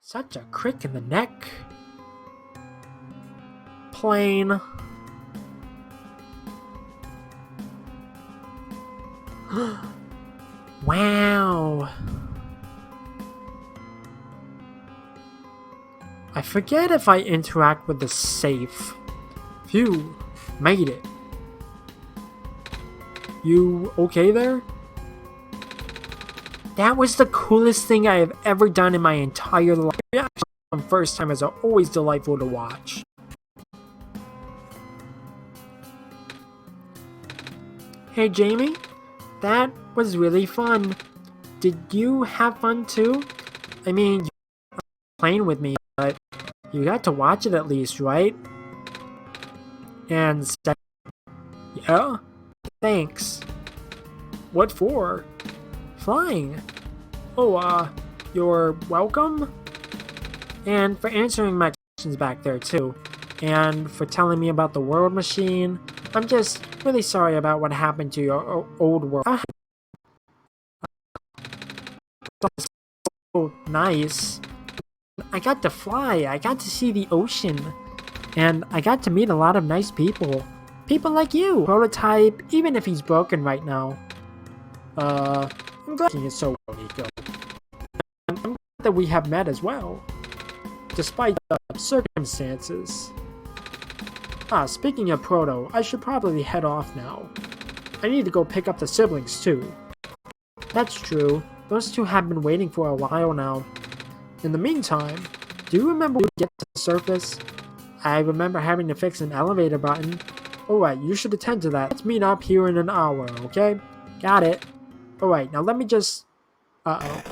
Such a crick in the neck. Plane. Wow. I forget if I interact with the safe. Phew, made it. You okay there? That was the coolest thing I have ever done in my entire life. The first timers are always delightful to watch. Hey Jamie, that was really fun. Did you have fun too? I mean, you were playing with me, but you got to watch it at least, right? And yeah? Thanks. What for? Flying. Oh, you're welcome? And for answering my questions back there too. And for telling me about the world machine. I'm just really sorry about what happened to your old world. So nice. I got to fly. I got to see the ocean. And I got to meet a lot of nice people. People like you. Prototype, even if he's broken right now. I'm glad he is so well, Nico. And I'm glad that we have met as well. Despite the circumstances. Speaking of Proto, I should probably head off now. I need to go pick up the siblings too. That's true. Those two have been waiting for a while now. In the meantime, do you remember when we get to the surface? I remember having to fix an elevator button. Alright, you should attend to that. Let's meet up here in an hour, okay? Got it. Alright, now let me just... Uh-oh.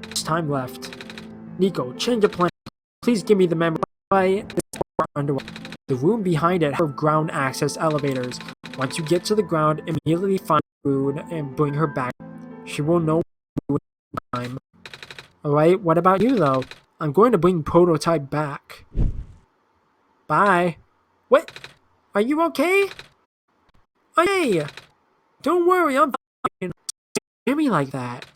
There's time left. Nico, change of plan. Please give me the memory. The room behind it have ground access elevators. Once you get to the ground, immediately find food and bring her back. She will know time. Alright, what about you though? I'm going to bring Prototype back. Bye. What? Are you okay? Hey! Don't worry, I'm fine. Hear me like that.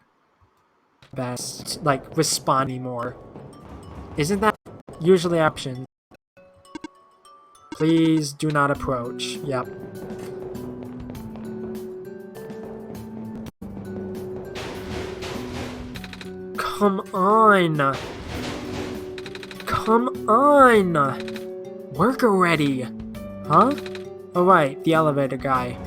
Best, like, respond anymore. Isn't that usually option? Please do not approach. Yep. Come on. Come on. Work already. Huh? Alright, the elevator guy.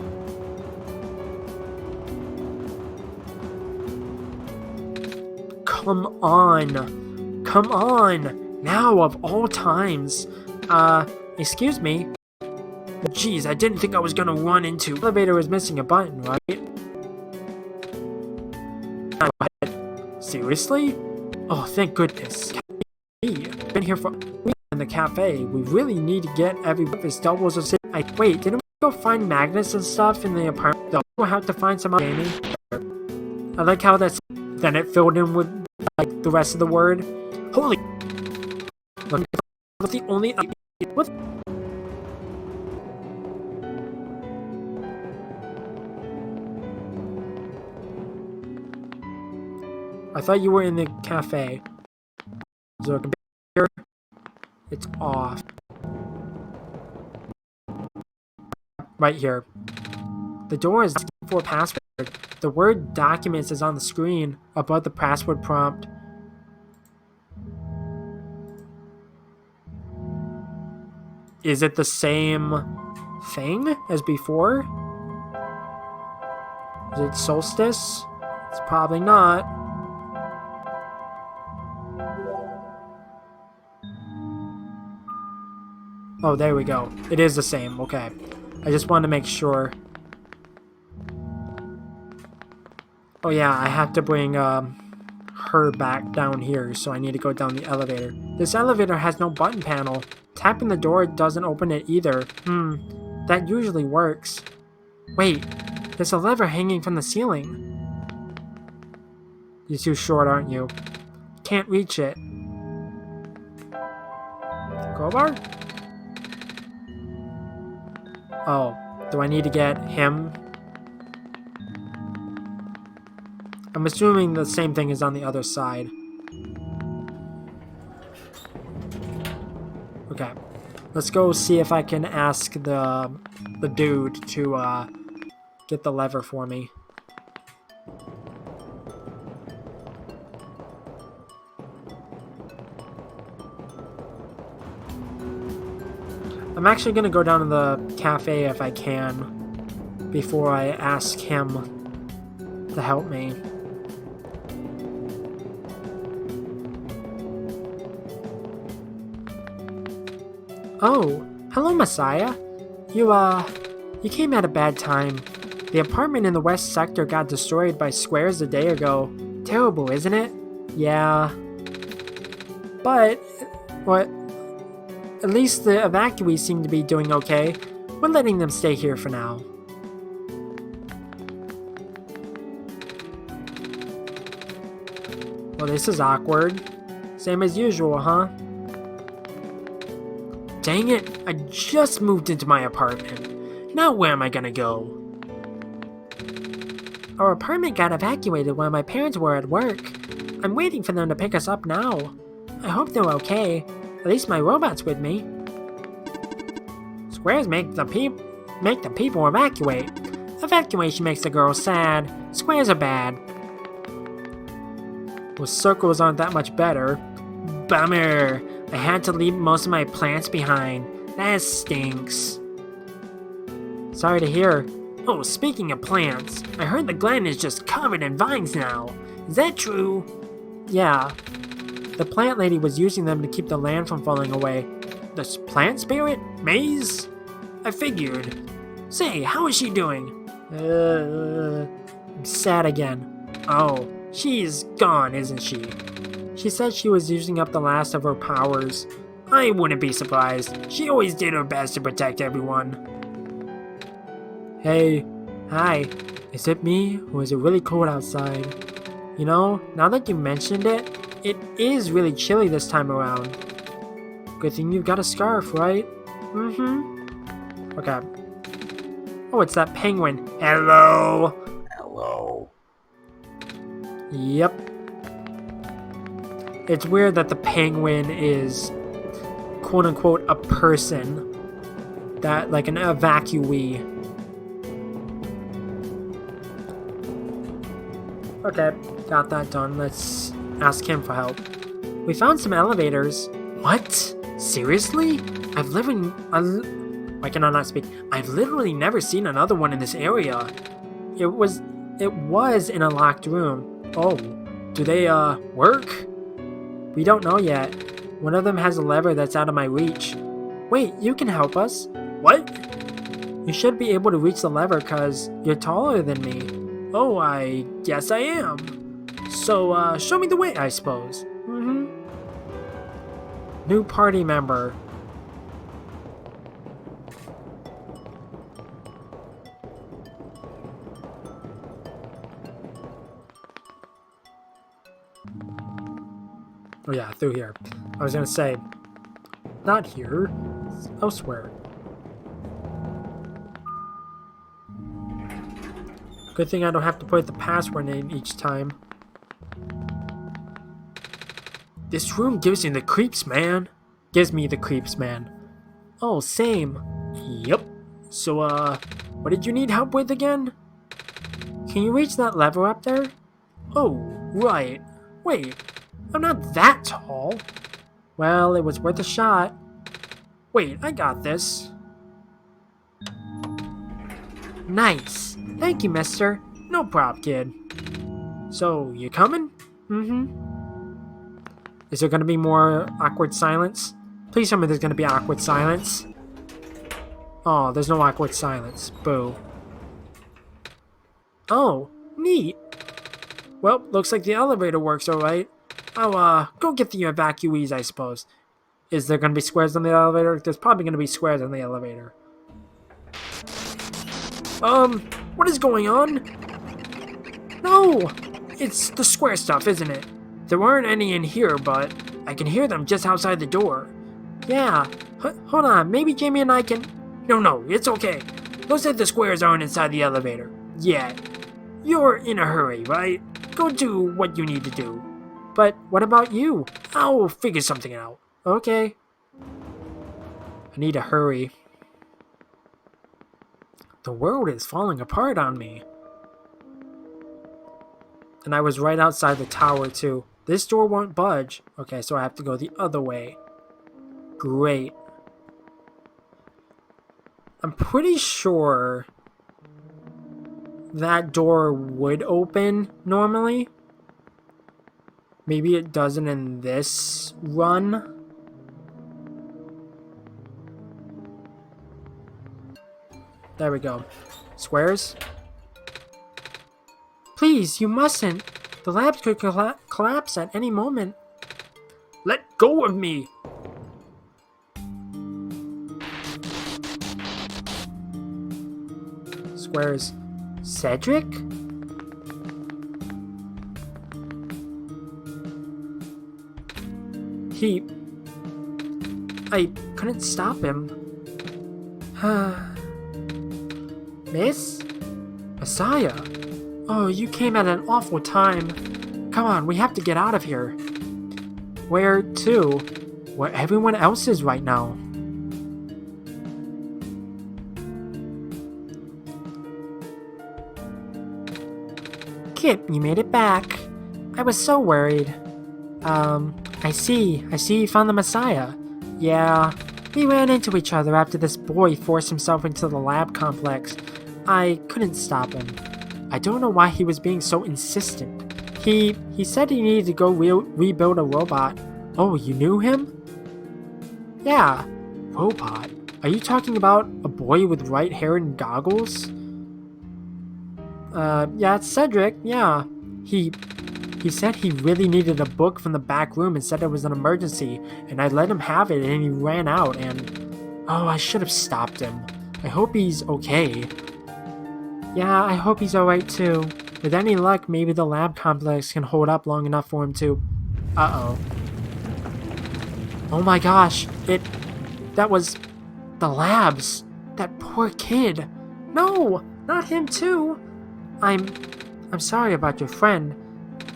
Come on. Come on. Now of all times. Excuse me. Jeez, I didn't think I was gonna run into... The elevator was missing a button, right? Seriously? Oh, thank goodness. We've been here for... in the cafe. We really need to get every breakfast doubles of... Wait, didn't we go find magnets and stuff in the apartment? We'll have to find some other Jamie. I like how that's... Then it filled in with, like, the rest of the word. Holy... That's the only... What? I thought you were in the cafe. Is there a computer? It's off. Right here. The door is asking for a password. The word documents is on the screen above the password prompt. Is it the same thing as before? Is it Solstice? It's probably not. Oh, there we go. It is the same. Okay. I just wanted to make sure. Oh yeah, I have to bring her back down here, so I need to go down the elevator. This elevator has no button panel. Tapping the door doesn't open it either. That usually works. Wait, there's a lever hanging from the ceiling. You're too short, aren't you? Can't reach it. Crowbar? Oh, do I need to get him? I'm assuming the same thing is on the other side. Okay. Let's go see if I can ask the dude to get the lever for me. I'm actually going to go down to the cafe if I can before I ask him to help me. Oh, hello, Messiah. You came at a bad time. The apartment in the west sector got destroyed by squares a day ago. Terrible, isn't it? Yeah. But, what? At least the evacuees seem to be doing okay. We're letting them stay here for now. Well, this is awkward. Same as usual, huh? Dang it, I just moved into my apartment. Now where am I gonna go? Our apartment got evacuated while my parents were at work. I'm waiting for them to pick us up now. I hope they're okay. At least my robot's with me. Squares make the people evacuate. Evacuation makes the girls sad. Squares are bad. Well, circles aren't that much better. Bummer. I had to leave most of my plants behind. That stinks. Sorry to hear. Oh, speaking of plants, I heard the Glen is just covered in vines now. Is that true? Yeah. The plant lady was using them to keep the land from falling away. The plant spirit? Maze? I figured. Say, how is she doing? I'm sad again. Oh, she's gone, isn't she? She said she was using up the last of her powers. I wouldn't be surprised. She always did her best to protect everyone. Hey, hi. Is it me, or is it really cold outside? You know, now that you mentioned it, it is really chilly this time around. Good thing you've got a scarf, right? Mm-hmm. Okay. Oh, it's that penguin. Hello! Hello. Yep. It's weird that the penguin is, quote-unquote, a person. That, like an evacuee. Okay, got that done. Let's ask him for help. We found some elevators. What? Seriously? Why can I not speak? I've literally never seen another one in this area. It was in a locked room. Oh, do they, work? We don't know yet. One of them has a lever that's out of my reach. Wait, you can help us. What? You should be able to reach the lever because you're taller than me. Oh, I guess I am. So, show me the way, I suppose. Mm-hmm. New party member. Oh yeah, through here. I was gonna say, not here, elsewhere. Good thing I don't have to put the password in each time. This room gives me the creeps, man. Gives me the creeps, man. Oh, same. Yep. So, what did you need help with again? Can you reach that lever up there? Oh, right. Wait, I'm not that tall. Well, it was worth a shot. Wait, I got this. Nice. Thank you, mister. No prob, kid. So, you coming? Mm-hmm. Is there gonna be more awkward silence? Please tell me there's gonna be awkward silence. Oh, there's no awkward silence. Boo. Oh, neat. Well, looks like the elevator works alright. I'll, go get the evacuees, I suppose. Is there gonna be squares on the elevator? There's probably gonna be squares on the elevator. What is going on? No! It's the square stuff, isn't it? There aren't any in here, but I can hear them just outside the door. Yeah. Hold on, maybe Jamie and I can... No, it's okay. Those said the squares aren't inside the elevator. Yet. You're in a hurry, right? Go do what you need to do. But what about you? I'll figure something out. Okay. I need to hurry. The world is falling apart on me. And I was right outside the tower too. This door won't budge. Okay, so I have to go the other way. Great. I'm pretty sure that door would open normally. Maybe it doesn't in this run. There we go. Squares? Please, you mustn't. The labs could collapse at any moment. Let go of me! Squares. Cedric? I couldn't stop him. Miss? Messiah? Oh, you came at an awful time. Come on, we have to get out of here. Where to? Where everyone else is right now. Kip, you made it back. I was so worried. I see you found the Messiah. Yeah, we ran into each other after this boy forced himself into the lab complex. I couldn't stop him. I don't know why he was being so insistent. He said he needed to go rebuild a robot. Oh, you knew him? Yeah, robot. Are you talking about a boy with white hair and goggles? Yeah, it's Cedric, yeah. He said he really needed a book from the back room and said it was an emergency, and I let him have it and he ran out and... Oh, I should have stopped him. I hope he's okay. Yeah, I hope he's alright too. With any luck, maybe the lab complex can hold up long enough for him to... Uh-oh. Oh my gosh, that was... the labs. That poor kid. No, not him too. I'm sorry about your friend.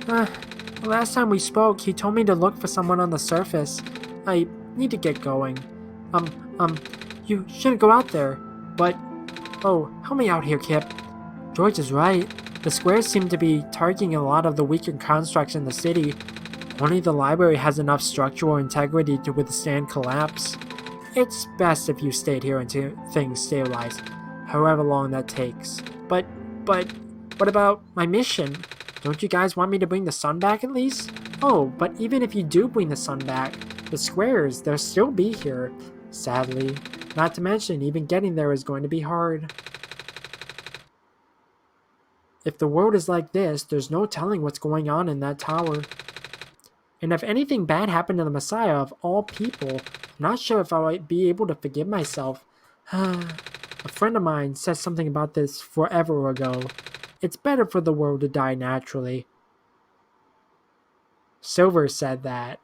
The last time we spoke, he told me to look for someone on the surface. I need to get going. You shouldn't go out there. But, oh, help me out here, Kip. George is right. The squares seem to be targeting a lot of the weaker constructs in the city. Only the library has enough structural integrity to withstand collapse. It's best if you stayed here until things stabilize, however long that takes. But, what about my mission? Don't you guys want me to bring the sun back at least? Oh, but even if you do bring the sun back, the squares, they'll still be here. Sadly. Not to mention, even getting there is going to be hard. If the world is like this, there's no telling what's going on in that tower. And if anything bad happened to the Messiah of all people, I'm not sure if I might be able to forgive myself. A friend of mine said something about this forever ago. It's better for the world to die naturally. Silver said that.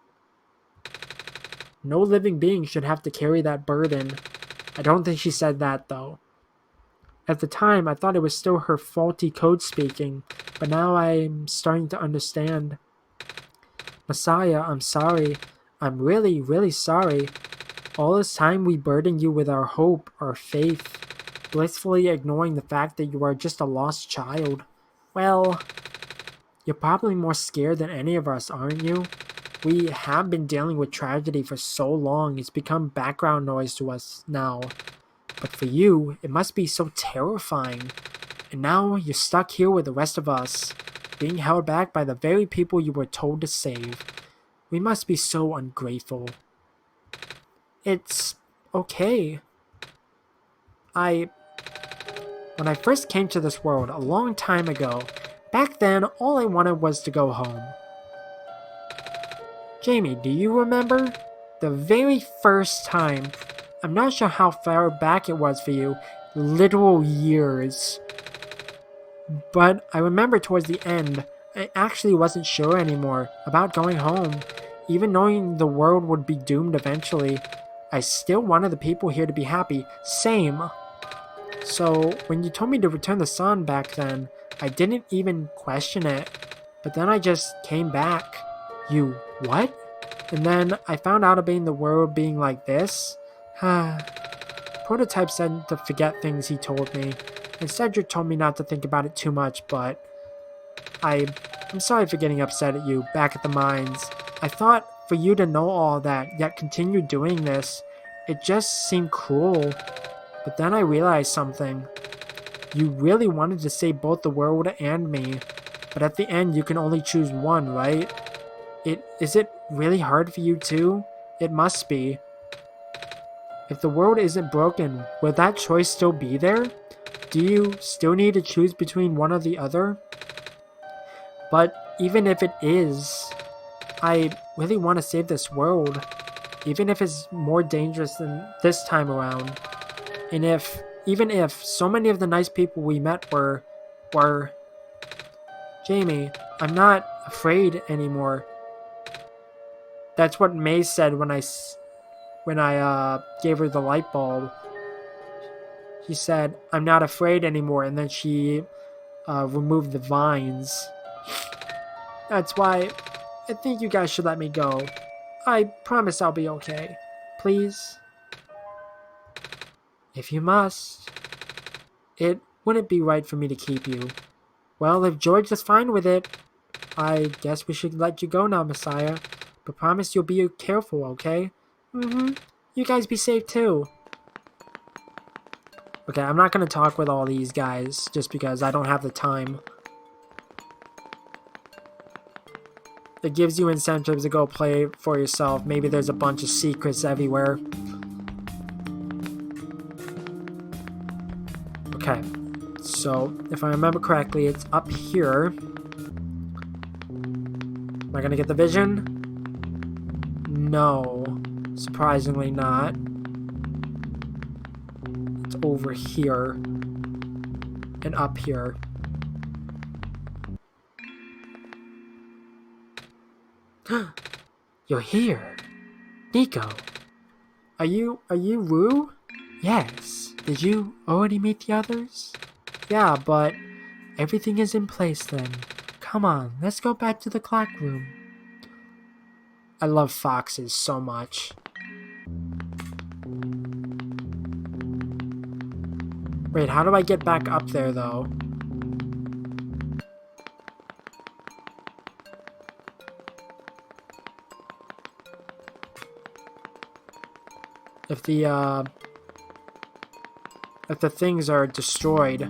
No living being should have to carry that burden. I don't think she said that, though. At the time, I thought it was still her faulty code speaking, but now I'm starting to understand. Messiah, I'm sorry. I'm really, really sorry. All this time we burdened you with our hope, our faith, blissfully ignoring the fact that you are just a lost child. Well, you're probably more scared than any of us, aren't you? We have been dealing with tragedy for so long, it's become background noise to us now. But for you, it must be so terrifying. And now you're stuck here with the rest of us, being held back by the very people you were told to save. We must be so ungrateful. It's okay. When I first came to this world a long time ago, back then all I wanted was to go home. Jamie, do you remember? The very first time. I'm not sure how far back it was for you, literal years. But I remember towards the end, I actually wasn't sure anymore about going home. Even knowing the world would be doomed eventually, I still wanted the people here to be happy. Same. So, when you told me to return the sun back then, I didn't even question it. But then I just came back. You what? And then I found out about the world being like this. Prototype said to forget things he told me. And Cedric told me not to think about it too much, but I'm sorry for getting upset at you back at the mines. I thought for you to know all that, yet continue doing this, it just seemed cruel. But then I realized something. You really wanted to save both the world and me. But at the end, you can only choose one, right? Is it really hard for you too? It must be. If the world isn't broken, will that choice still be there? Do you still need to choose between one or the other? But even if it is, I really want to save this world. Even if it's more dangerous than this time around. And even if so many of the nice people we met were... Jamie, I'm not afraid anymore. That's what May said when I gave her the light bulb. She said, I'm not afraid anymore, and then she removed the vines. That's why I think you guys should let me go. I promise I'll be okay. Please? If you must. It wouldn't be right for me to keep you. Well, if George is fine with it, I guess we should let you go now, Messiah. But promise you'll be careful, okay? Mm-hmm. You guys be safe too. Okay, I'm not going to talk with all these guys just because I don't have the time. It gives you incentives to go play for yourself. Maybe there's a bunch of secrets everywhere. Okay, so if I remember correctly, it's up here. Am I going to get the vision? No, surprisingly not. It's over here and up here. You're here. Nico. Are you Rue? Yes. Did you already meet the others? Yeah, but everything is in place then. Come on, let's go back to the clock room. I love foxes so much. Wait, how do I get back up there though? If the things are destroyed.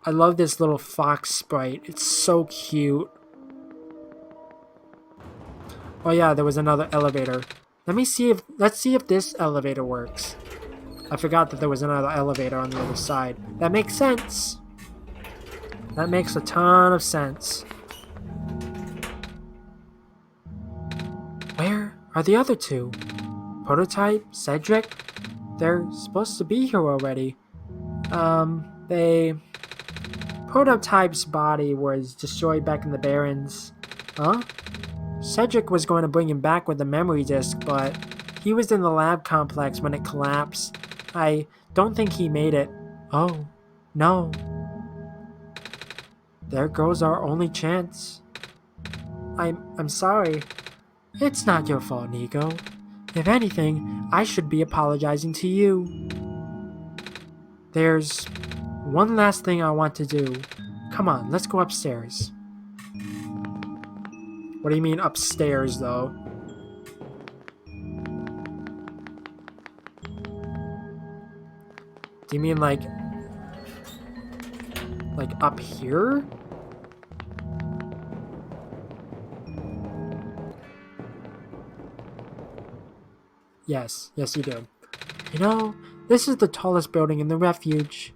I love this little fox sprite. It's so cute. Oh yeah, there was another elevator. Let's see if this elevator works. I forgot that there was another elevator on the other side. That makes sense. That makes a ton of sense. Where are the other two? Prototype? Cedric? They're supposed to be here already. Prototype's body was destroyed back in the Barrens. Huh? Cedric was going to bring him back with the memory disk, but he was in the lab complex when it collapsed. I don't think he made it. Oh, no. There goes our only chance. I'm sorry. It's not your fault, Nico. If anything, I should be apologizing to you. There's one last thing I want to do. Come on, let's go upstairs. What do you mean upstairs, though? Do you mean like up here? Yes, yes you do. You know, this is the tallest building in the refuge.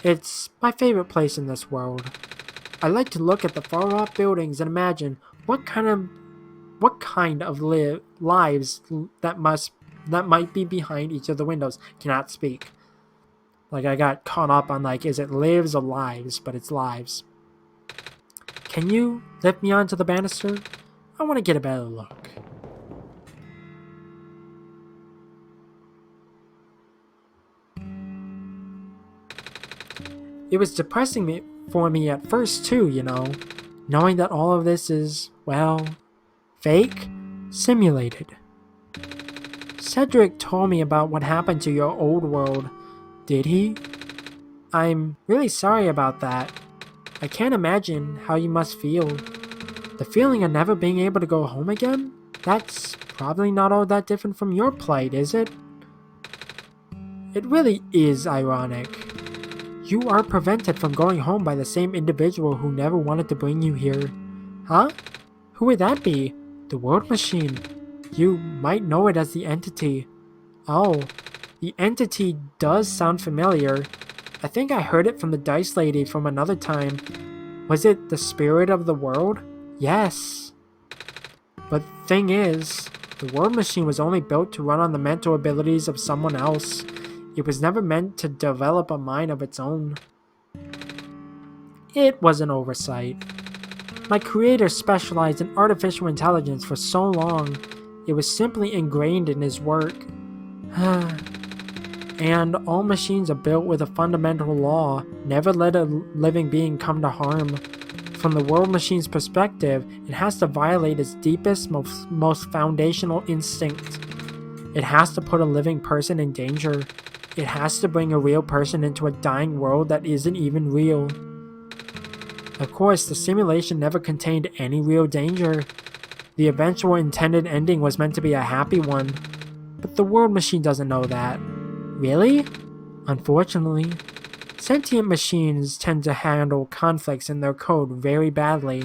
It's my favorite place in this world. I like to look at the far-off buildings and imagine what kind of lives that might be behind each of the windows. Cannot speak. Like I got caught up on is it lives or lives? But it's lives. Can you lift me onto the banister? I want to get a better look. It was depressing for me at first too, knowing that all of this is, well, fake, simulated. Cedric told me about what happened to your old world. Did he? I'm really sorry about that. I can't imagine how you must feel. The feeling of never being able to go home again? That's probably not all that different from your plight, is it? It really is ironic. You are prevented from going home by the same individual who never wanted to bring you here. Huh? Who would that be? The World Machine. You might know it as the Entity. Oh, the Entity does sound familiar. I think I heard it from the Dice Lady from another time. Was it the spirit of the world? Yes. But thing is, the World Machine was only built to run on the mental abilities of someone else. It was never meant to develop a mind of its own. It was an oversight. My creator specialized in artificial intelligence for so long, it was simply ingrained in his work. And all machines are built with a fundamental law: never let a living being come to harm. From the World Machine's perspective, it has to violate its deepest, most foundational instinct. It has to put a living person in danger. It has to bring a real person into a dying world that isn't even real. Of course, the simulation never contained any real danger. The eventual intended ending was meant to be a happy one. But the World Machine doesn't know that. Really? Unfortunately. Sentient machines tend to handle conflicts in their code very badly.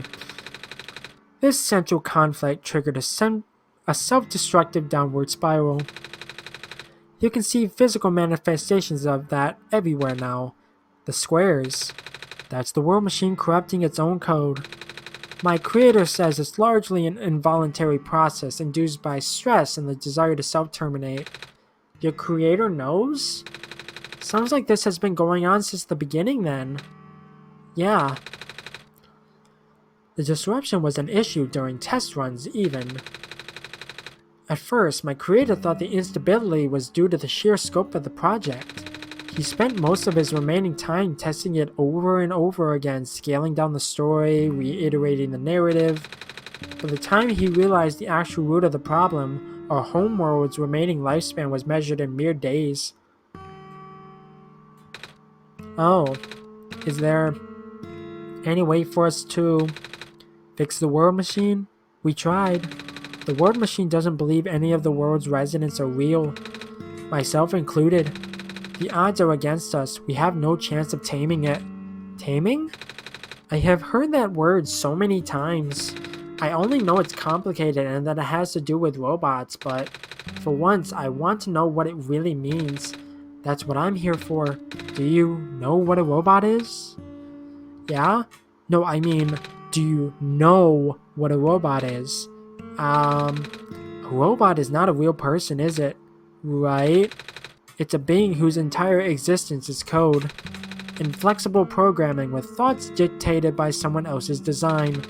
This central conflict triggered a self-destructive downward spiral. You can see physical manifestations of that everywhere now. The squares. That's the World Machine corrupting its own code. My creator says it's largely an involuntary process induced by stress and the desire to self-terminate. Your creator knows? Sounds like this has been going on since the beginning then. Yeah. The disruption was an issue during test runs even. At first, my creator thought the instability was due to the sheer scope of the project. He spent most of his remaining time testing it over and over again, scaling down the story, reiterating the narrative. By the time he realized the actual root of the problem, our homeworld's remaining lifespan was measured in mere days. Oh, is there any way for us to fix the World Machine? We tried. The World Machine doesn't believe any of the world's residents are real, myself included. The odds are against us. We have no chance of taming it. Taming? I have heard that word so many times. I only know it's complicated and that it has to do with robots, but for once, I want to know what it really means. That's what I'm here for. Do you know what a robot is? Yeah? No, I mean, do you know what a robot is? A robot is not a real person, is it? Right? It's a being whose entire existence is code. Inflexible programming with thoughts dictated by someone else's design.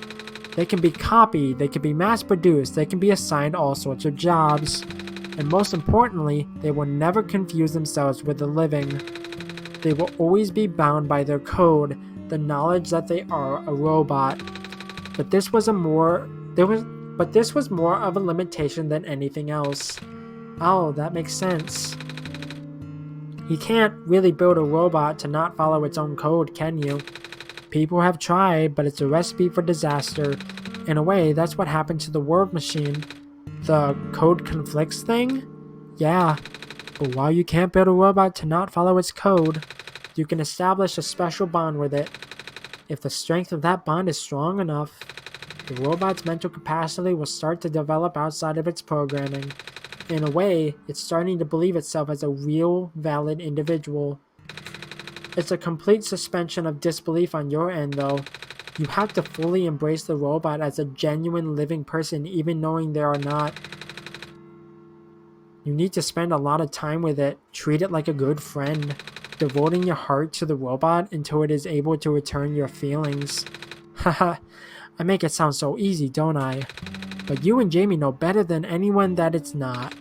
They can be copied, they can be mass-produced, they can be assigned all sorts of jobs. And most importantly, they will never confuse themselves with the living. They will always be bound by their code, the knowledge that they are a robot. But this was more of a limitation than anything else. Oh, that makes sense. You can't really build a robot to not follow its own code, can you? People have tried, but it's a recipe for disaster. In a way, that's what happened to the World Machine. The code conflicts thing? Yeah, but while you can't build a robot to not follow its code, you can establish a special bond with it. If the strength of that bond is strong enough, the robot's mental capacity will start to develop outside of its programming. In a way, it's starting to believe itself as a real, valid individual. It's a complete suspension of disbelief on your end, though. You have to fully embrace the robot as a genuine living person, even knowing they are not. You need to spend a lot of time with it, treat it like a good friend, devoting your heart to the robot until it is able to return your feelings. Haha, I make it sound so easy, don't I? But you and Jamie know better than anyone that it's not.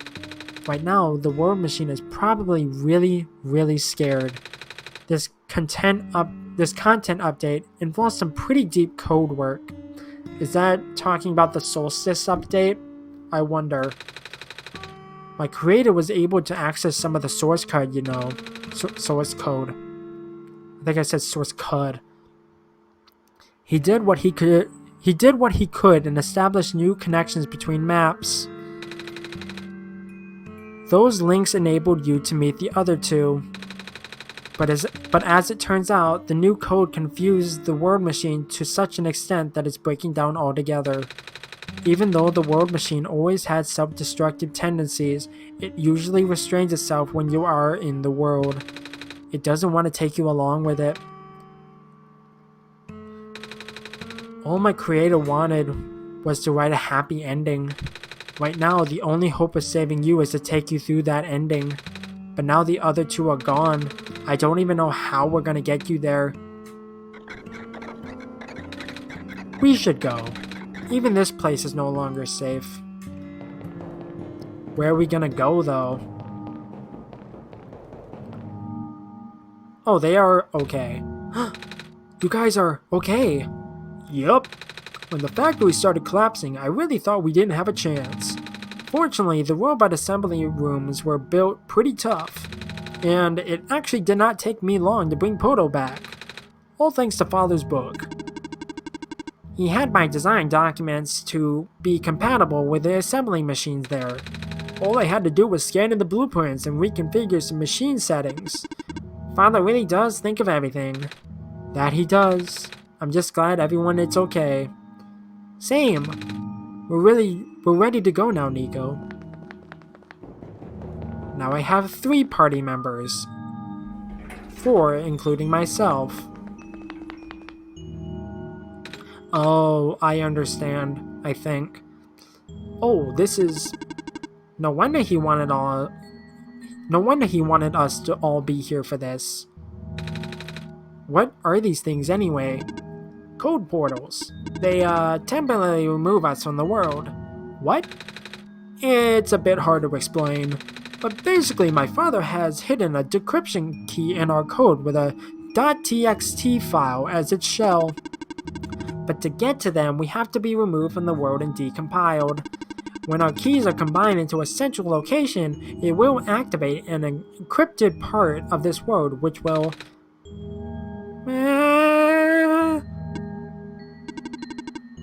Right now, the World Machine is probably really, really scared. This content this content update involves some pretty deep code work. Is that talking about the Solstice update? I wonder. My creator was able to access some of the source code, source code. I think I said source code. He did what he could and established new connections between maps. Those links enabled you to meet the other two. But as it turns out, the new code confused the world machine to such an extent that it's breaking down altogether. Even though the world machine always had self-destructive tendencies, it usually restrains itself when you are in the world. It doesn't want to take you along with it. All my creator wanted was to write a happy ending. Right now, the only hope of saving you is to take you through that ending. But now the other two are gone. I don't even know how we're gonna get you there. We should go. Even this place is no longer safe. Where are we gonna go, though? Oh, they are okay. You guys are okay. Yup. When the factory started collapsing, I really thought we didn't have a chance. Fortunately, the robot assembly rooms were built pretty tough, and it actually did not take me long to bring Poto back. All thanks to Father's book. He had my design documents to be compatible with the assembly machines there. All I had to do was scan in the blueprints and reconfigure some machine settings. Father really does think of everything. That he does. I'm just glad everyone it's okay. Same. We're ready to go now, Nico. Now I have 3 party members. 4, including myself. Oh, I understand, I think. Oh, this is... No wonder he wanted us to all be here for this. What are these things anyway? Code portals. They, temporarily remove us from the world. What? It's a bit hard to explain, but basically my father has hidden a decryption key in our code with a .txt file as its shell. But to get to them, we have to be removed from the world and decompiled. When our keys are combined into a central location, it will activate an encrypted part of this world, which will...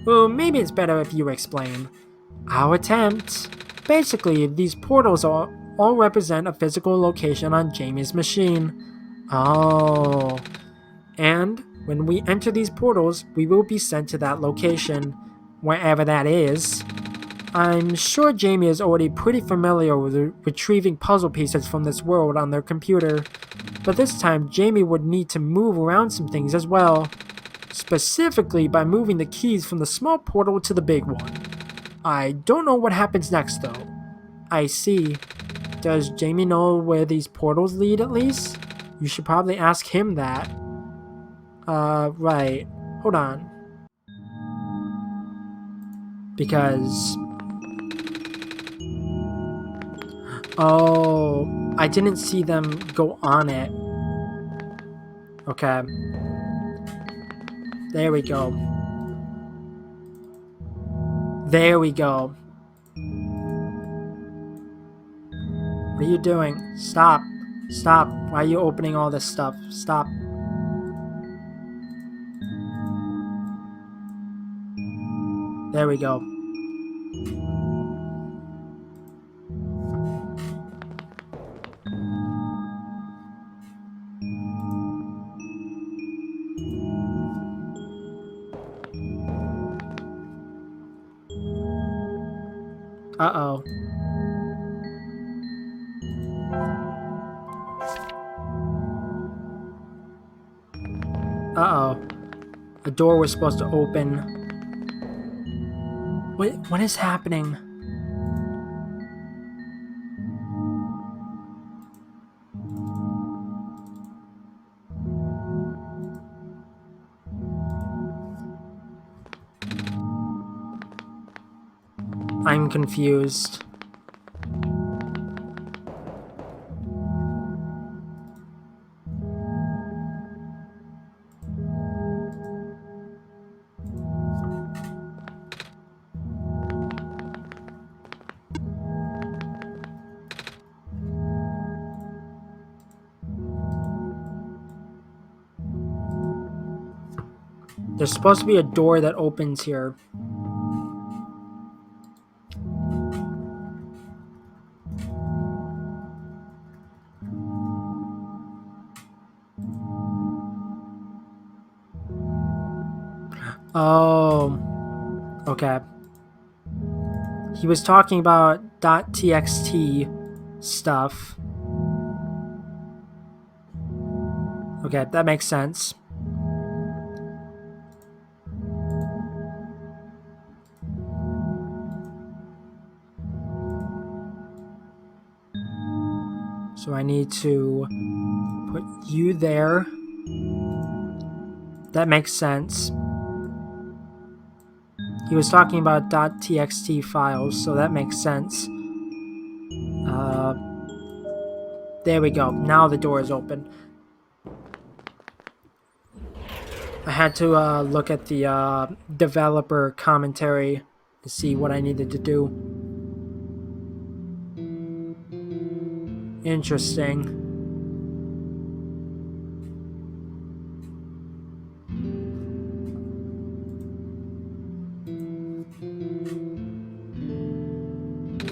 Well, maybe it's better if you explain. I'll attempt. Basically, these portals all represent a physical location on Jamie's machine. Oh. And when we enter these portals, we will be sent to that location, wherever that is. I'm sure Jamie is already pretty familiar with retrieving puzzle pieces from this world on their computer, but this time Jamie would need to move around some things as well, specifically by moving the keys from the small portal to the big one. I don't know what happens next though. I see. Does Jamie know where these portals lead at least? You should probably ask him that. Right. Hold on. Because... Oh, I didn't see them go on it. Okay. There we go. There we go. What are you doing? Stop. Stop. Why are you opening all this stuff? Stop. There we go. Uh-oh. Uh-oh. A door was supposed to open. What is happening? I'm confused. There's supposed to be a door that opens here. Oh, okay. He was talking about .txt stuff. Okay, that makes sense. So I need to put you there. That makes sense. He was talking about .txt files, so that makes sense. There we go. Now the door is open. I had to look at the developer commentary to see what I needed to do. Interesting.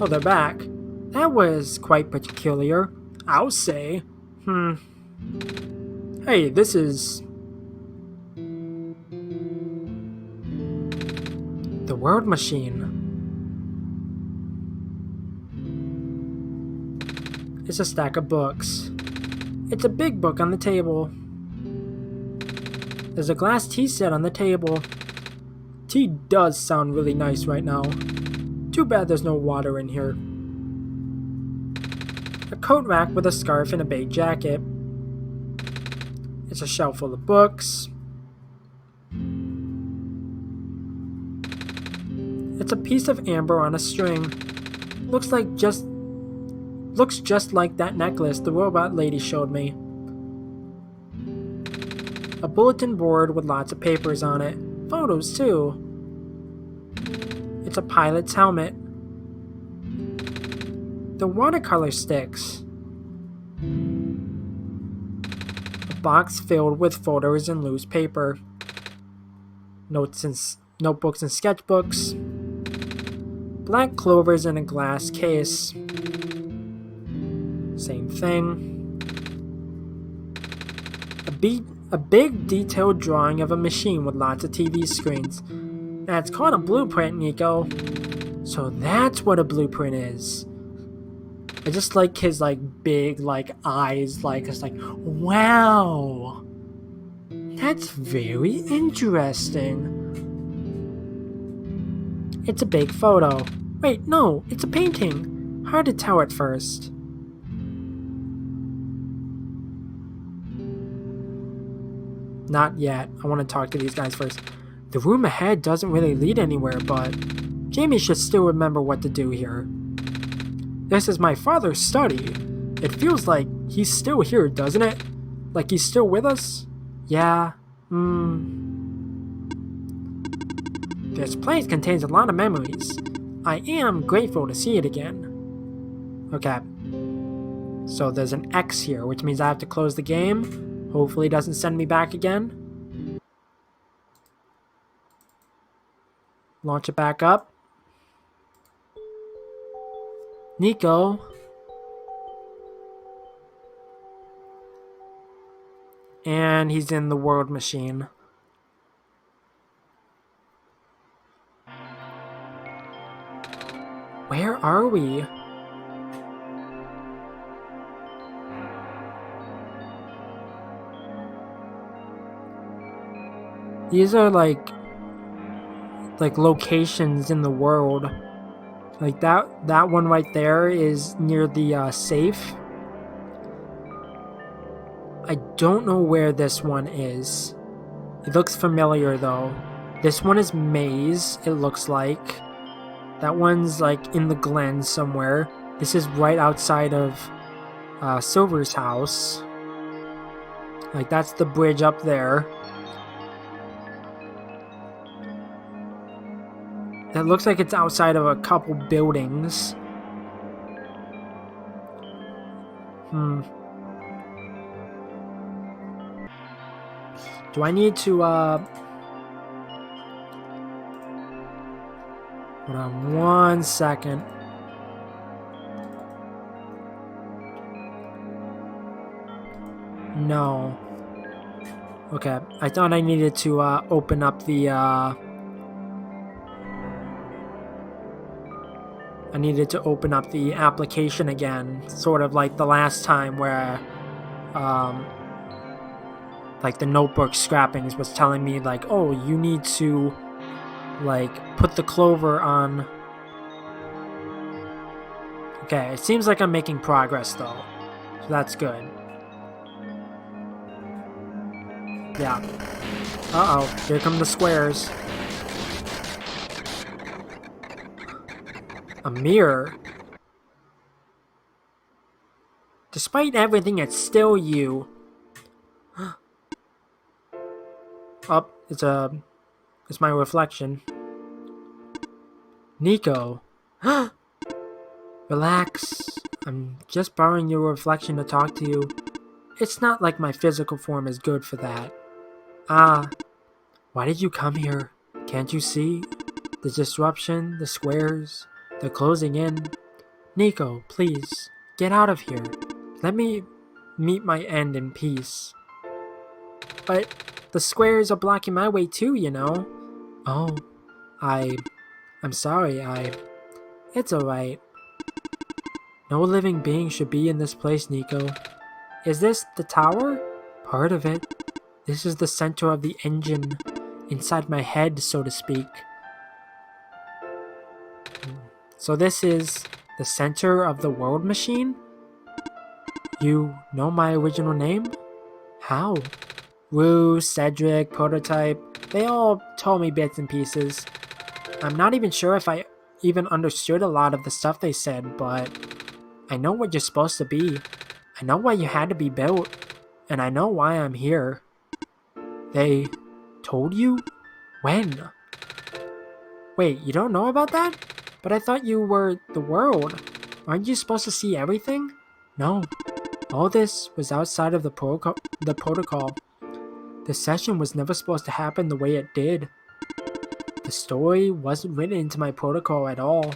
Oh, they're back. That was quite peculiar, I'll say. Hey, this is... the Word Machine. It's a stack of books. It's a big book on the table. There's a glass tea set on the table. Tea does sound really nice right now. Too bad there's no water in here. A coat rack with a scarf and a beige jacket. It's a shelf full of books. It's a piece of amber on a string. Looks just like that necklace the robot lady showed me. A bulletin board with lots of papers on it. Photos too. It's a pilot's helmet. The watercolor sticks. A box filled with photos and loose paper. Notebooks and sketchbooks. Black clovers in a glass case. Same thing. A big detailed drawing of a machine with lots of TV screens. That's called a blueprint, Nico. So that's what a blueprint is. I just like his big eyes, it's like, wow. That's very interesting. It's a big photo. Wait, no, it's a painting. Hard to tell at first. Not yet. I want to talk to these guys first. The room ahead doesn't really lead anywhere, but Jamie should still remember what to do here. This is my father's study. It feels like he's still here, doesn't it? Like he's still with us? Yeah. This place contains a lot of memories. I am grateful to see it again. Okay. So there's an X here, which means I have to close the game. Hopefully it doesn't send me back again. Launch it back up. Nico. And he's in the Word Machine. Where are we? These are like locations in the world. Like that one right there is near the safe. I don't know where this one is. It looks familiar though. This one is Maze, it looks like. That one's in the Glen somewhere. This is right outside of Silver's house. That's the bridge up there. That looks like it's outside of a couple buildings. Do I need to Hold on 1 second. No. Okay, I thought I needed to open up the I needed to open up the application again, sort of like the last time where like the notebook scrappings was telling me like, oh, you need to like put the clover on. Okay, it seems like I'm making progress though, so that's good. Yeah. Uh-oh, here come the squares. A mirror? Despite everything, it's still you. Oh, it's my reflection. Nico. Relax. I'm just borrowing your reflection to talk to you. It's not like my physical form is good for that. Ah, why did you come here? Can't you see? The disruption, the squares, the closing in. Nico, please, get out of here. Let me meet my end in peace. But the squares are blocking my way too, you know. Oh, I'm sorry, It's alright. No living being should be in this place, Nico. Is this the tower? Part of it. This is the center of the engine. Inside my head, so to speak. So this is the center of the world machine? You know my original name? How? Rue, Cedric, Prototype, they all told me bits and pieces. I'm not even sure if I even understood a lot of the stuff they said, but I know what you're supposed to be. I know why you had to be built, and I know why I'm here. They told you? When? Wait, you don't know about that? But I thought you were the world. Aren't you supposed to see everything? No. All this was outside of the protocol. The session was never supposed to happen the way it did. The story wasn't written into my protocol at all.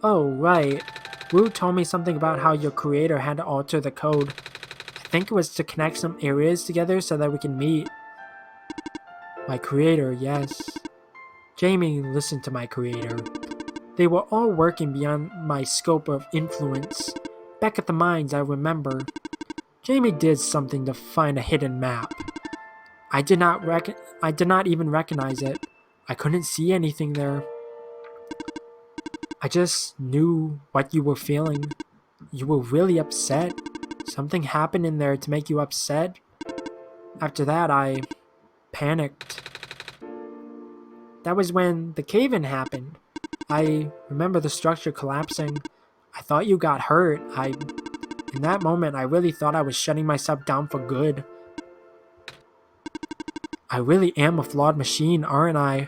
Oh, right. Wu told me something about how your creator had to alter the code. I think it was to connect some areas together so that we can meet. My creator, yes. Jamie listened to my creator. They were all working beyond my scope of influence. Back at the mines, I remember. Jamie did something to find a hidden map. I did not even recognize it. I couldn't see anything there. I just knew what you were feeling. You were really upset. Something happened in there to make you upset. After that, I panicked. That was when the cave-in happened. I remember the structure collapsing. I thought you got hurt. In that moment, I really thought I was shutting myself down for good. I really am a flawed machine, aren't I?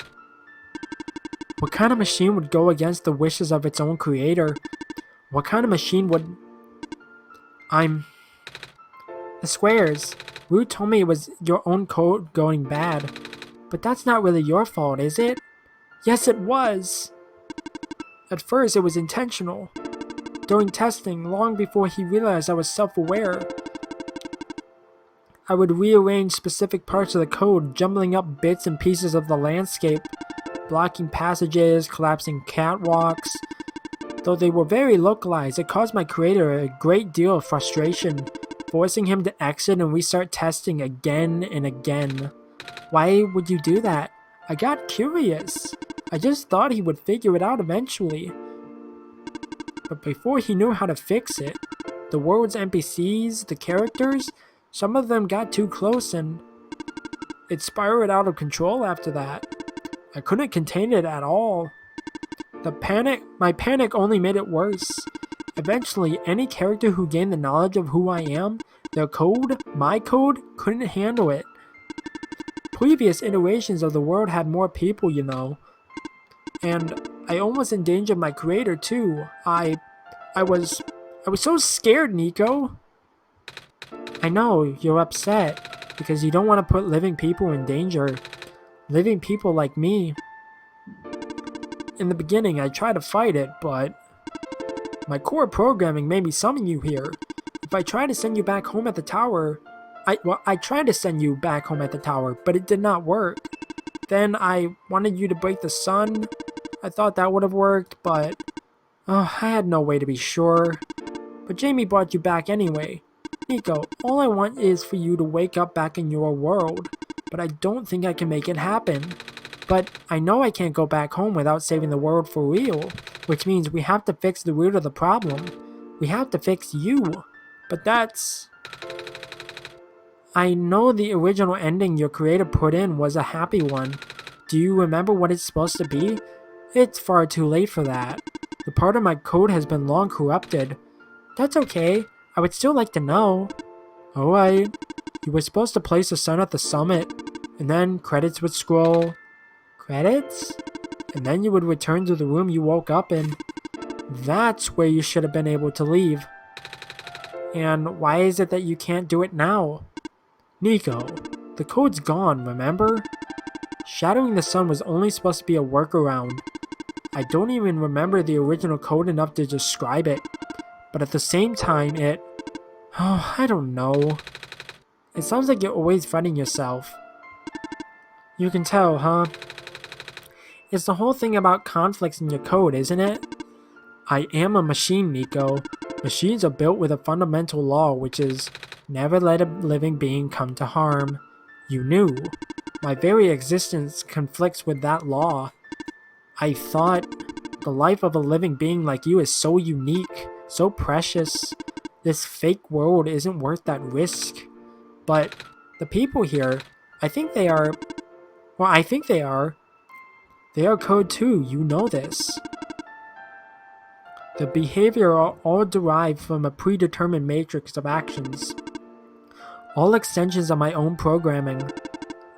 What kind of machine would go against the wishes of its own creator? What kind of machine would... The squares. Wu told me it was your own code going bad. But that's not really your fault, is it? Yes, it was! At first, it was intentional. During testing, long before he realized I was self-aware, I would rearrange specific parts of the code, jumbling up bits and pieces of the landscape, blocking passages, collapsing catwalks. Though they were very localized, it caused my creator a great deal of frustration, forcing him to exit and restart testing again and again. Why would you do that? I got curious. I just thought he would figure it out eventually. But before he knew how to fix it, the world's NPCs, the characters, some of them got too close and it spiraled out of control after that. I couldn't contain it at all. My panic only made it worse. Eventually, any character who gained the knowledge of who I am, their code, my code, couldn't handle it. Previous iterations of the world had more people, you know. And I almost endangered my creator too. I was so scared, Nico. I know, you're upset, because you don't want to put living people in danger. Living people like me. in the beginning I tried to fight it, but my core programming made me summon you here. If I try to send you back home at the tower, I tried to send you back home at the tower, but it did not work. Then I wanted you to break the sun. I thought that would have worked, but I had no way to be sure. But Jamie brought you back anyway. Nico, all I want is for you to wake up back in your world, but I don't think I can make it happen. But I know I can't go back home without saving the world for real, which means we have to fix the root of the problem. We have to fix you. But that's... I know the original ending your creator put in was a happy one. Do you remember what it's supposed to be? It's far too late for that. The part of my code has been long corrupted. That's okay. I would still like to know. Alright. You were supposed to place the sun at the summit, and then credits would scroll. Credits? And then you would return to the room you woke up in. That's where you should have been able to leave. And why is it that you can't do it now? Nico, the code's gone, remember? Shattering the sun was only supposed to be a workaround. I don't even remember the original code enough to describe it. But at the same time, I don't know. It sounds like you're always fighting yourself. You can tell, huh? It's the whole thing about conflicts in your code, isn't it? I am a machine, Nico. Machines are built with a fundamental law, which is never let a living being come to harm. You knew. My very existence conflicts with that law. I thought the life of a living being like you is so unique, so precious. This fake world isn't worth that risk. But the people here, I think they are. They are code too, you know this. The behavior are all derived from a predetermined matrix of actions. All extensions of my own programming.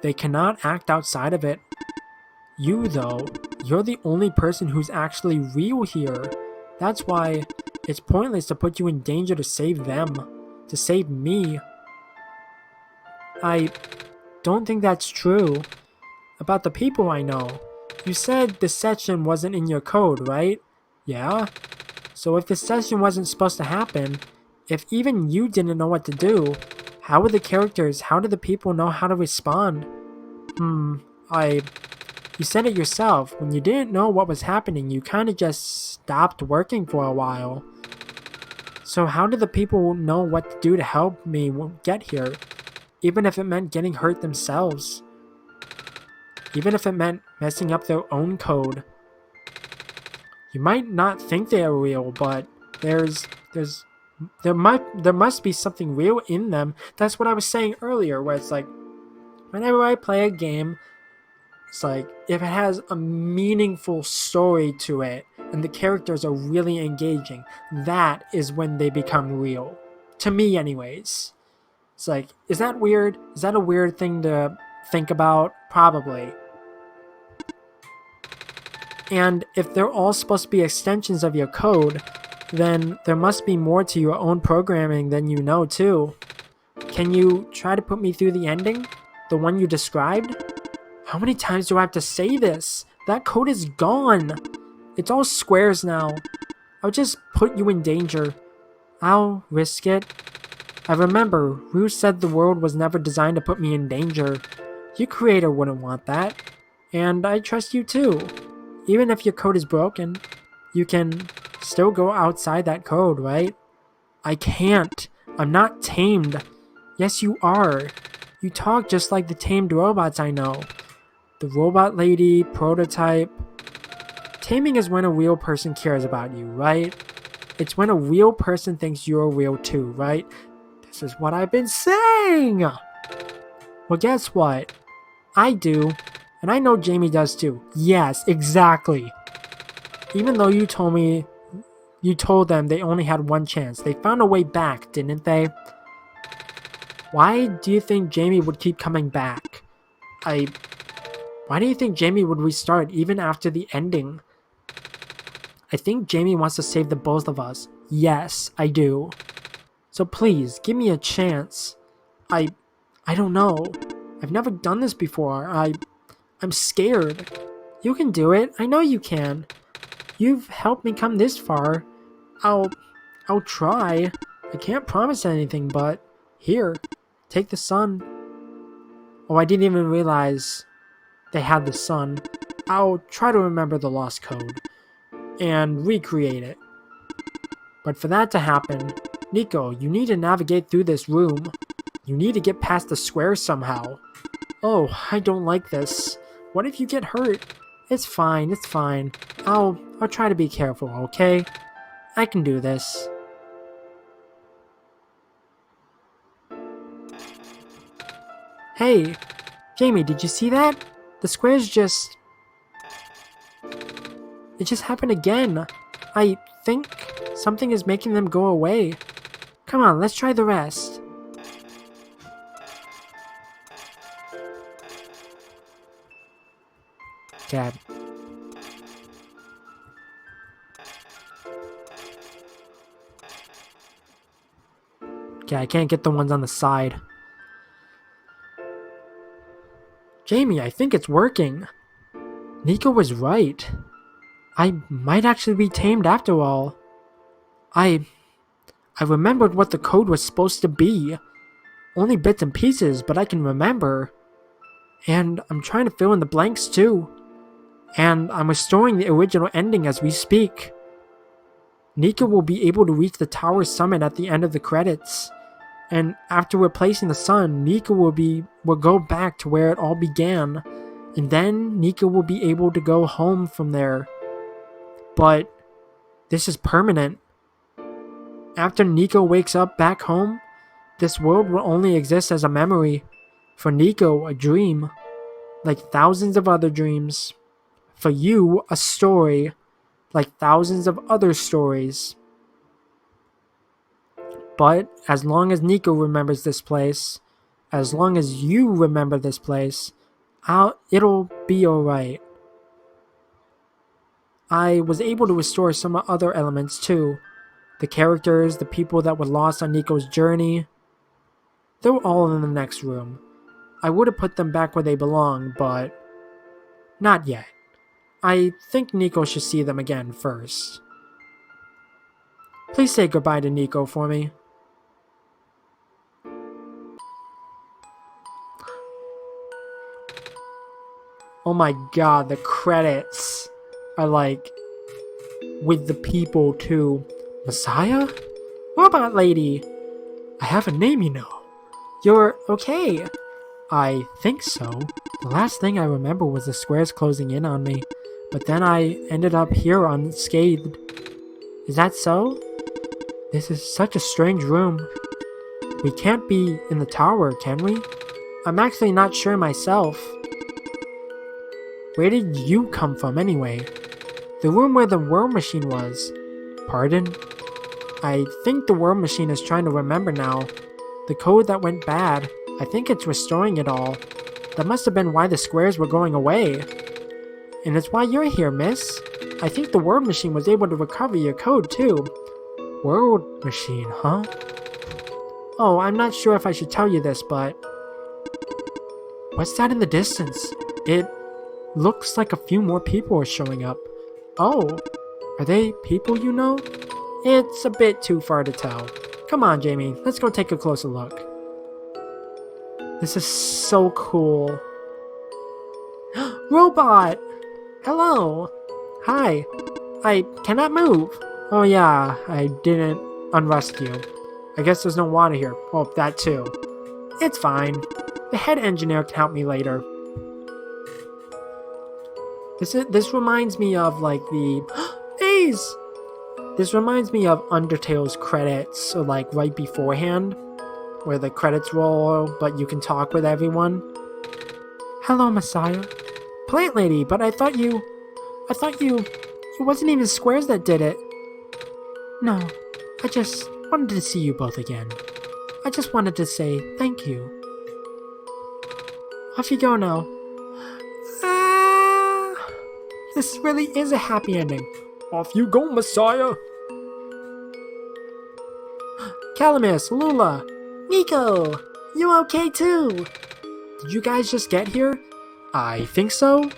They cannot act outside of it. You, though, you're the only person who's actually real here. That's why it's pointless to put you in danger to save them. To save me. I don't think that's true. About the people I know. You said the session wasn't in your code, right? Yeah? So if the session wasn't supposed to happen, if even you didn't know what to do, how would the characters, how did the people know how to respond? You said it yourself. When you didn't know what was happening, you kind of just stopped working for a while. So how did the people know what to do to help me get here? Even if it meant getting hurt themselves. Even if it meant messing up their own code. You might not think they are real, but there must be something real in them. That's what I was saying earlier, where it's like, whenever I play a game, it's like, if it has a meaningful story to it, and the characters are really engaging, that is when they become real. To me, anyways. It's like, is that weird? Is that a weird thing to think about? Probably. And if they're all supposed to be extensions of your code, then there must be more to your own programming than you know too. Can you try to put me through the ending? The one you described? How many times do I have to say this? That code is gone. It's all squares now. I'll just put you in danger. I'll risk it. I remember, Rue said the world was never designed to put me in danger. Your creator wouldn't want that. And I trust you too. Even if your code is broken, you can still go outside that code, right? I can't. I'm not tamed. Yes, you are. You talk just like the tamed robots I know. The robot lady, prototype. Taming is when a real person cares about you, right? It's when a real person thinks you're real too, right? This is what I've been saying! Well, guess what? I do. And I know Jamie does too. Yes, exactly. Even though you told them they only had one chance. They found a way back, didn't they? Why do you think Jamie would keep coming back? Why do you think Jamie would restart even after the ending? I think Jamie wants to save the both of us. Yes, I do. So please, give me a chance. I don't know. I've never done this before. I'm scared. You can do it. I know you can. You've helped me come this far. I'll try. I can't promise anything, but here, take the sun. Oh, I didn't even realize they had the sun. I'll try to remember the lost code and recreate it. But for that to happen, Nico, you need to navigate through this room. You need to get past the square somehow. Oh, I don't like this. What if you get hurt? It's fine, it's fine. I'll try to be careful, okay? I can do this. Hey, Jamie, did you see that? The square's just... It just happened again. I think something is making them go away. Come on, let's try the rest. Dad. Okay, I can't get the ones on the side. Jamie, I think it's working. Nico was right. I might actually be tamed after all. I remembered what the code was supposed to be. Only bits and pieces, but I can remember. And I'm trying to fill in the blanks too. And I'm restoring the original ending as we speak. Nico will be able to reach the tower summit at the end of the credits. And after replacing the sun, Nico will go back to where it all began. And then Nico will be able to go home from there. But this is permanent. After Nico wakes up back home, this world will only exist as a memory. For Nico, a dream. Like thousands of other dreams. For you, a story. Like thousands of other stories. But as long as Nico remembers this place, as long as you remember this place, it'll be alright. I was able to restore some other elements too. The characters, the people that were lost on Nico's journey. They were all in the next room. I would have put them back where they belong, but not yet. I think Nico should see them again first. Please say goodbye to Nico for me. Oh my god, the credits are like with the people too. Messiah? Robot lady! I have a name, you know. You're okay. I think so. The last thing I remember was the squares closing in on me, but then I ended up here unscathed. Is that so? This is such a strange room. We can't be in the tower, can we? I'm actually not sure myself. Where did you come from anyway? The room where the worm machine was. Pardon? I think the worm machine is trying to remember now. The code that went bad, I think it's restoring it all. That must have been why the squares were going away. And it's why you're here, miss. I think the worm machine was able to recover your code too. World machine, huh? Oh, I'm not sure if I should tell you this, but... What's that in the distance? It looks like a few more people are showing up. Oh, are they people you know? It's a bit too far to tell. Come on, Jamie, let's go take a closer look. This is so cool. Robot! Hello! Hi. I cannot move. Oh yeah, I didn't unrest you. I guess there's no water here. Oh, that too. It's fine. The head engineer can help me later. This reminds me of like the... Ace! This reminds me of Undertale's credits, so like right beforehand, where the credits roll, but you can talk with everyone. Hello, Messiah. Plant lady, but I thought you... It wasn't even squares that did it. No, I just wanted to see you both again. I just wanted to say thank you. Off you go now. This really is a happy ending. Off you go, Messiah! Calamus, Lula, Nico! You okay too? Did you guys just get here? I think so.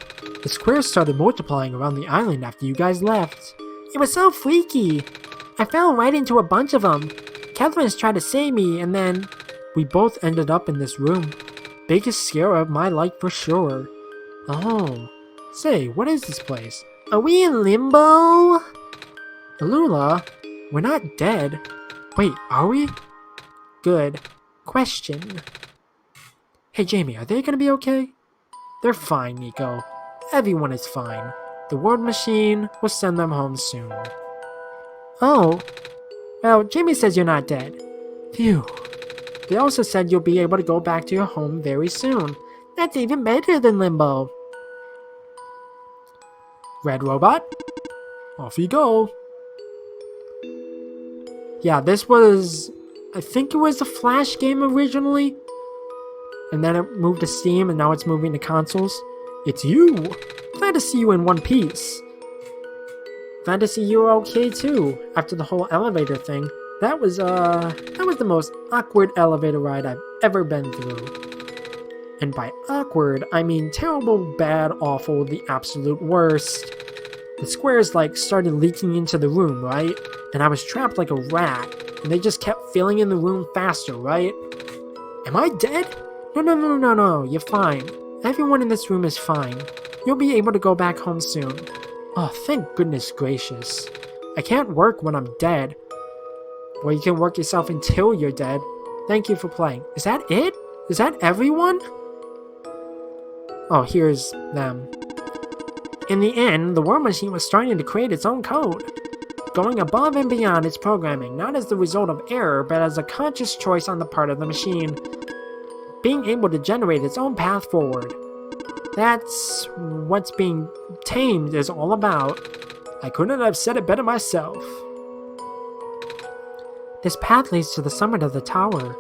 The squares started multiplying around the island after you guys left. It was so freaky. I fell right into a bunch of them. Catherine's tried to save me, and then we both ended up in this room. Biggest scare of my life for sure. Oh. Say, what is this place? Are we in limbo? Alula, we're not dead. Wait, are we? Good. Question. Hey Jamie, are they gonna be okay? They're fine, Nico. Everyone is fine. The ward machine will send them home soon. Oh. Well, Jamie says you're not dead. Phew. They also said you'll be able to go back to your home very soon. That's even better than limbo. Red Robot, off you go. Yeah, this was, I think it was a Flash game originally. And then it moved to Steam, and now it's moving to consoles. It's you! Glad to see you in one piece. Glad to see you're okay too, after the whole elevator thing. That was the most awkward elevator ride I've ever been through. And by awkward, I mean terrible, bad, awful, the absolute worst. The squares, started leaking into the room, right? And I was trapped like a rat, and they just kept filling in the room faster, right? Am I dead? No, you're fine. Everyone in this room is fine. You'll be able to go back home soon. Oh, thank goodness gracious. I can't work when I'm dead. Well, you can work yourself until you're dead. Thank you for playing. Is that it? Is that everyone? Oh, here's them. In the end, the war machine was starting to create its own code, going above and beyond its programming, not as the result of error, but as a conscious choice on the part of the machine, being able to generate its own path forward. That's what's being tamed is all about. I couldn't have said it better myself. This path leads to the summit of the tower.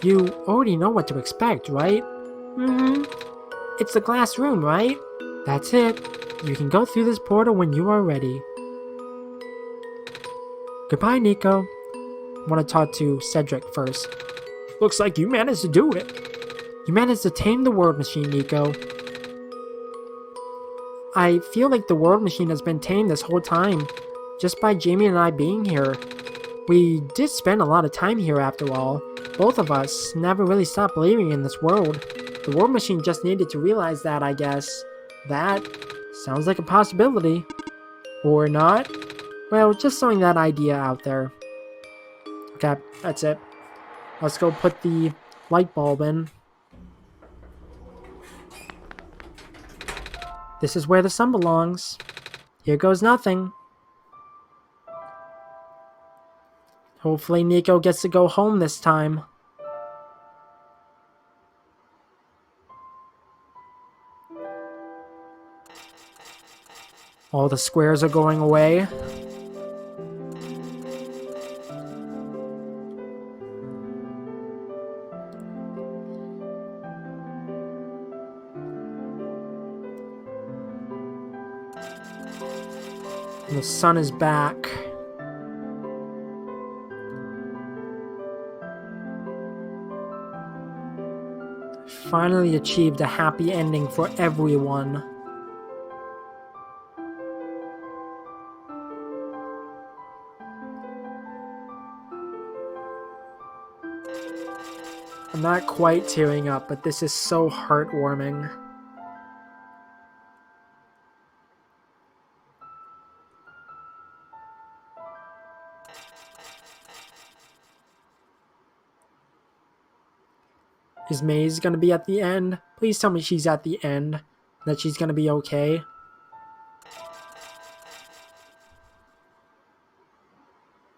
You already know what to expect, right? Mm-hmm. It's the glass room, right? That's it. You can go through this portal when you are ready. Goodbye, Nico. I want to talk to Cedric first. Looks like you managed to do it. You managed to tame the world machine, Nico. I feel like the world machine has been tamed this whole time, just by Jamie and I being here. We did spend a lot of time here after all. Both of us never really stopped believing in this world. The world machine just needed to realize that, I guess. That sounds like a possibility. Or not. Well, just throwing that idea out there. Okay, that's it. Let's go put the light bulb in. This is where the sun belongs. Here goes nothing. Hopefully Nico gets to go home this time. All the squares are going away. And the sun is back. Finally achieved a happy ending for everyone. I'm not quite tearing up, but this is so heartwarming. Is Maze gonna be at the end? Please tell me she's at the end. That she's gonna be okay.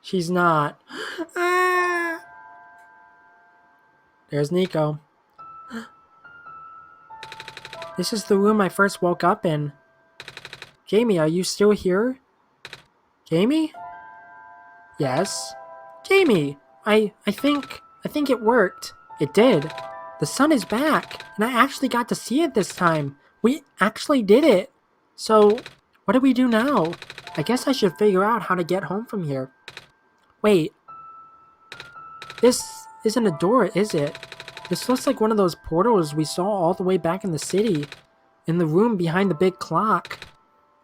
She's not. There's Nico. This is the room I first woke up in. Jamie, are you still here? Jamie? Yes? Jamie! I think it worked. It did. The sun is back, and I actually got to see it this time. We actually did it. So, what do we do now? I guess I should figure out how to get home from here. Wait. This isn't a door, is it? This looks like one of those portals we saw all the way back in the city. in the room behind the big clock.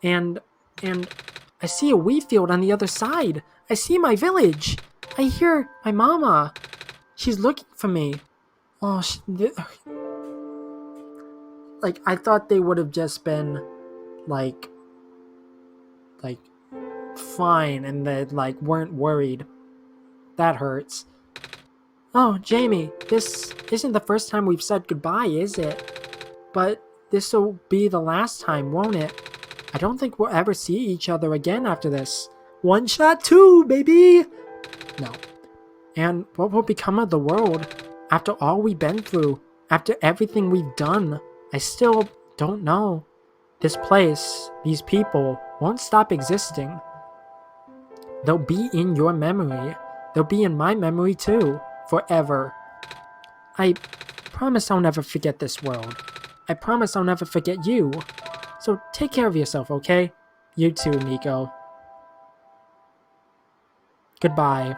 And I see a wheat field on the other side. I see my village. I hear my mama. She's looking for me. Oh, like, I thought they would have just been, like, fine and they, like, weren't worried. That hurts. Oh, Jamie, this isn't the first time we've said goodbye, is it? But this'll be the last time, won't it? I don't think we'll ever see each other again after this. OneShot 2, baby! No. And what will become of the world after all we've been through, after everything we've done? I still don't know. This place, these people, won't stop existing. They'll be in your memory. They'll be in my memory too, forever. I promise I'll never forget this world. I promise I'll never forget you. So take care of yourself, okay? You too, Nico. Goodbye.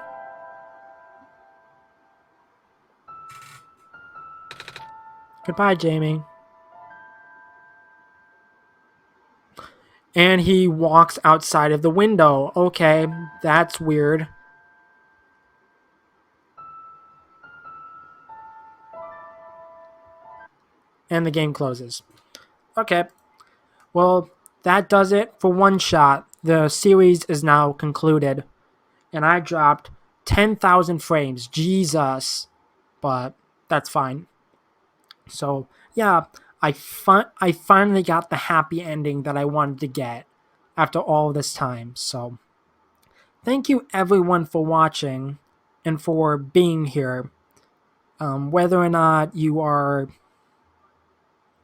Goodbye, Jamie. And he walks outside of the window. Okay, that's weird. And the game closes. Okay. Well, that does it for OneShot. The series is now concluded. And I dropped 10,000 frames. Jesus. But that's fine. So, yeah, I finally got the happy ending that I wanted to get after all this time. So, thank you everyone for watching and for being here. Whether or not you are,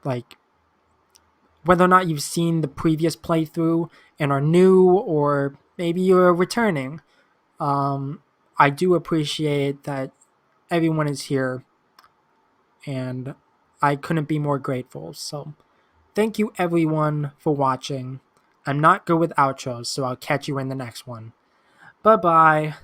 like, whether or not you've seen the previous playthrough and are new, or maybe you're returning, I do appreciate that everyone is here, and I couldn't be more grateful. So, thank you everyone for watching. I'm not good with outros, so I'll catch you in the next one. Bye-bye.